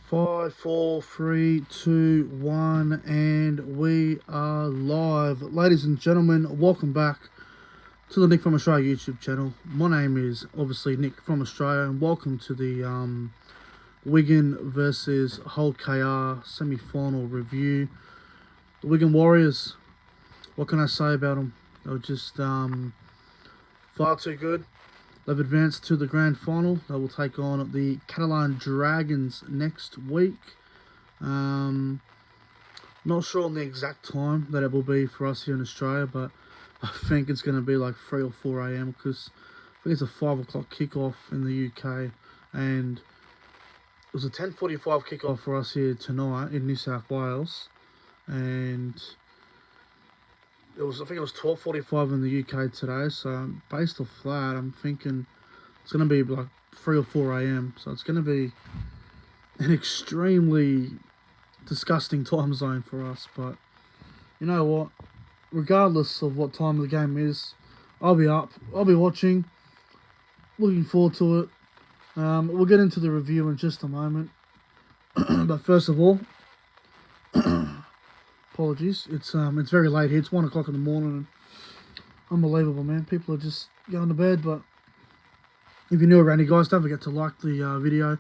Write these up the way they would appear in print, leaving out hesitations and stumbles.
Five, four, three, two, one, and we are live. Ladies and gentlemen, welcome back to the Nick from Australia YouTube channel. My name is obviously Nick from Australia, and welcome to the Wigan versus Hull KR semi-final review. The Wigan Warriors, what can I say about them? They were just far too good. They've advanced to the grand final. They will take on the Catalan Dragons next week. Not sure on the exact time that it will be for us here in Australia, but I think it's going to be like 3 or 4 a.m. because I think it's a 5 o'clock kickoff in the UK, and it was a 10:45 kickoff for us here tonight in New South Wales, and I think it was 12:45 in the UK today. So based off that, I'm thinking it's going to be like 3 or 4 a.m. So it's going to be an extremely disgusting time zone for us. But you know what? Regardless of what time the game is, I'll be up. I'll be watching. Looking forward to it. We'll get into the review in just a moment. But first of all, apologies. It's very late here. It's 1 o'clock in the morning. And unbelievable, man. People are just going to bed. But if you're new around here, guys, don't forget to like the video,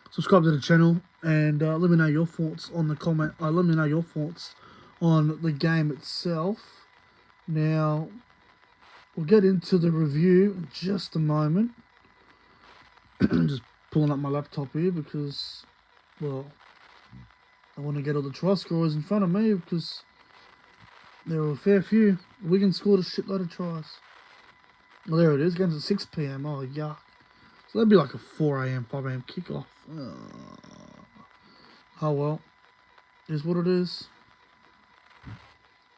subscribe to the channel, and let me know your thoughts on the comment. Let me know your thoughts on the game itself. Now, we'll get into the review in just a moment. Just pulling up my laptop here because, well, I want to get all the try scorers in front of me because there were a fair few. Wigan scored a shitload of tries. Well, there it is. Game's at 6 p.m. Oh, yuck. So that'd be like a 4 a.m., 5 a.m. kickoff. Oh, well. Is what it is.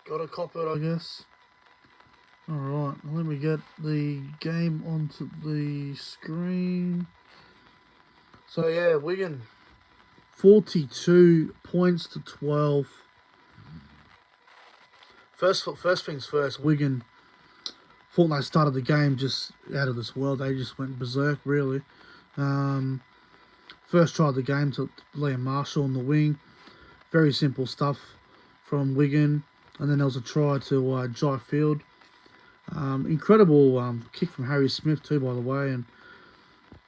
Gotta cop it, I guess. Alright, let me get the game onto the screen. So, yeah, Wigan, 42 points to 12. First things first, Wigan thought they started the game just out of this world. They just went berserk, really. First try of the game to Liam Marshall on the wing. Very simple stuff from Wigan. And then there was a try to Jai Field. Incredible kick from Harry Smith too, by the way. And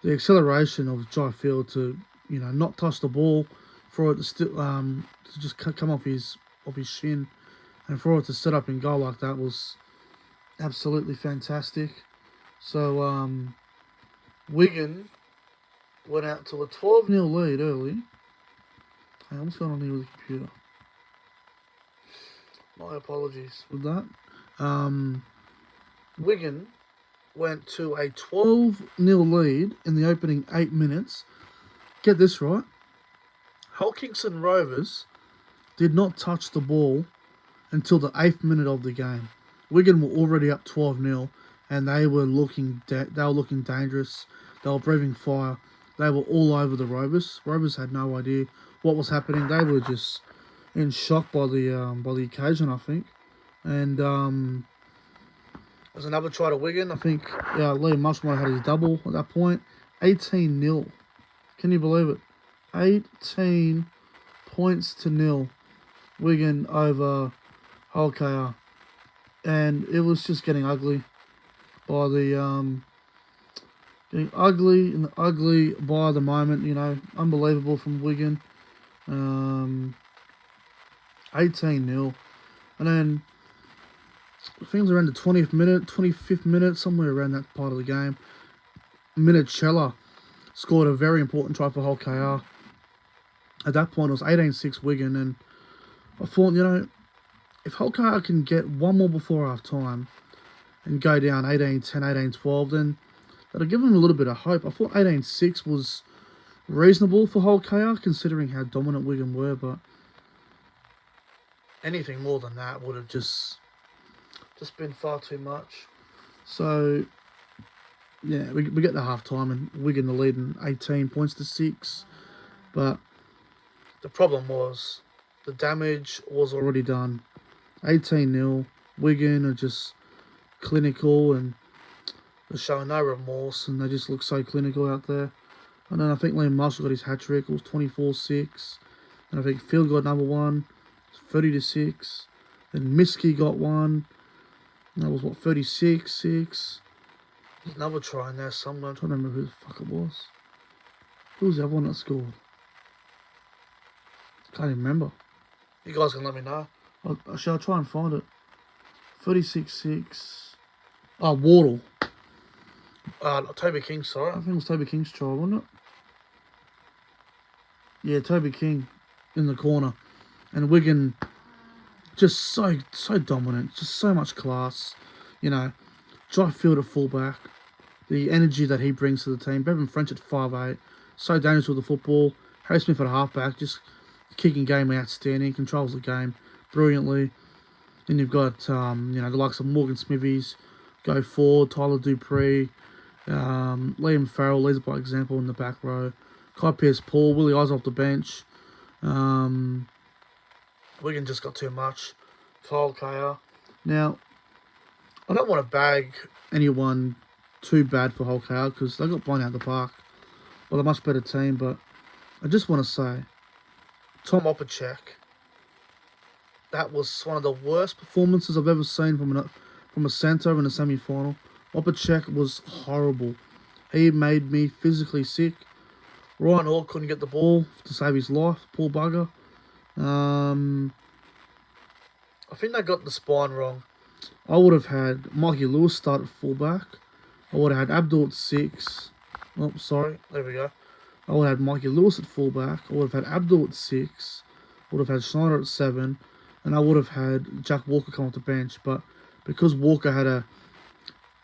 the acceleration of Jai Field to, not touch the ball, for it to still to just come off his shin, and for it to set up and goal like that was absolutely fantastic. So Wigan went out to a 12-0 lead early. Hey, what's going on here with the computer? My apologies with that. Wigan went to a 12-0 lead in the opening 8 minutes. Get this right. Hull Kingston Rovers did not touch the ball until the 8th minute of the game. Wigan were already up 12-0, and they were looking dangerous. They were breathing fire. They were all over the Rovers. Rovers had no idea what was happening. They were just in shock by the occasion, I think. And there's another try to Wigan. I think Liam Marshall might have had his double at that point. 18-0. Can you believe it? 18 points to 0. Wigan over Hull KR. And it was just getting ugly by the getting ugly and ugly by the moment, unbelievable from Wigan. 18-0. And then things around the 20th minute, 25th minute, somewhere around that part of the game, Minachella scored a very important try for Hull KR. At that point, it was 18-6 Wigan, and I thought, if Hull KR can get one more before half-time and go down 18-10, 18-12, then that'll give them a little bit of hope. I thought 18-6 was reasonable for Hull KR, considering how dominant Wigan were, but anything more than that would have just been far too much. So, yeah, we get the half-time, and Wigan the lead in 18 points to 6. But the problem was the damage was already done. 18-0. Wigan are just clinical, and they're showing no remorse, and they just look so clinical out there. And then I think Liam Marshall got his hat-trick. It was 24-6. And I think Phil got another one. 30-6. Then Miski got one. And that was, what, 36-6. There's another try in there somewhere. I'm trying to remember who the fuck it was. Who was the other one that scored? Can't even remember. You guys can let me know. I'll try and find it. 36-6. Oh, Wardle. Toby King, sorry. I think it was Toby King's try, wasn't it? Yeah, Toby King in the corner. And Wigan just so dominant. Just so much class. You know, Dry Field at fullback. The energy that he brings to the team. Bevan French at 5'8". So dangerous with the football. Harry Smith at halfback. Just kicking game outstanding. Controls the game brilliantly. Then you've got, you know, the likes of Morgan Smithies. Go forward. Tyler Dupree. Liam Farrell leads by example in the back row. Kai Pearce-Paul, Willie Eyes off the bench. Wigan just got too much for Holkaya. Now, I don't want to bag anyone too bad for Holkaya because they got blown out of the park. Well, a much better team, but I just want to say, Tom Opacek, that was one of the worst performances I've ever seen from a centre in a semi-final. Opacek was horrible. He made me physically sick. Ryan Hall couldn't get the ball to save his life. Poor bugger. I think they got the spine wrong. I would have had Mikey Lewis start at fullback. I would have had Abdul at 6. Oh, sorry. There we go. I would have had Mikey Lewis at fullback. I would have had Abdul at 6. I would have had Schneider at 7. And I would have had Jack Walker come off the bench. But because Walker had a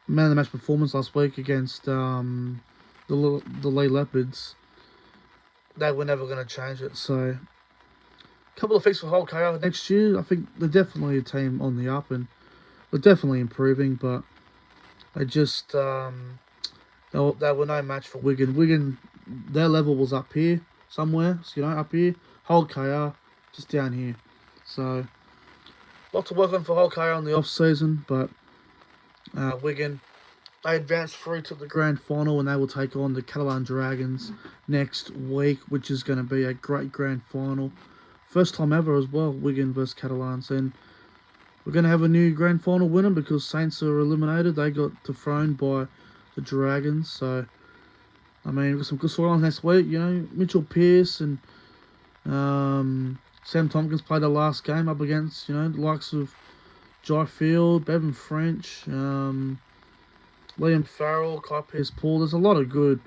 man of the match performance last week against the Lee Leopards, they were never going to change it. So, a couple of fixes for Hull KO next year. I think they're definitely a team on the up and they're definitely improving, but they just they were no match for Wigan. Wigan, their level was up here somewhere, so, you know, up here. Hull KO just down here. So, a lot to work on for Hull KO in the off season, but Wigan, they advanced through to the grand final and they will take on the Catalan Dragons next week, which is going to be a great grand final. First time ever as well, Wigan versus Catalans. And we're going to have a new grand final winner because Saints are eliminated. They got dethroned by the Dragons. So, I mean, we've got some good storylines next week. You know, Mitchell Pearce and Sam Tompkins played their last game up against, you know, the likes of Jai Field, Bevan French, Liam Farrell, Kai Pearce-Paul. There's a lot of good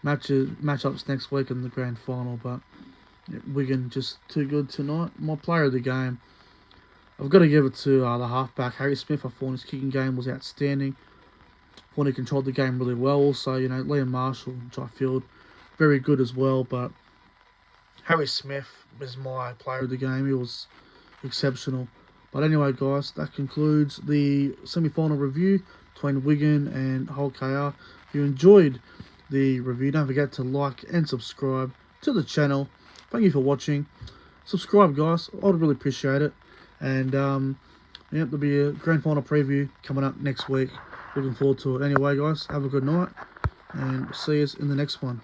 matchups next week in the grand final, but Wigan just too good tonight. My player of the game, I've got to give it to the halfback, Harry Smith. I thought his kicking game was outstanding. I thought he controlled the game really well. Also, you know, Liam Marshall, Jai Field, very good as well, but Harry Smith is my player of the game. He was exceptional. But anyway, guys, that concludes the semi-final review between Wigan and Hull KR. If you enjoyed the review, don't forget to like and subscribe to the channel. Thank you for watching. Subscribe, guys. I'd really appreciate it. And, yeah, there'll be a grand final preview coming up next week. Looking forward to it. Anyway, guys, have a good night. And see you in the next one.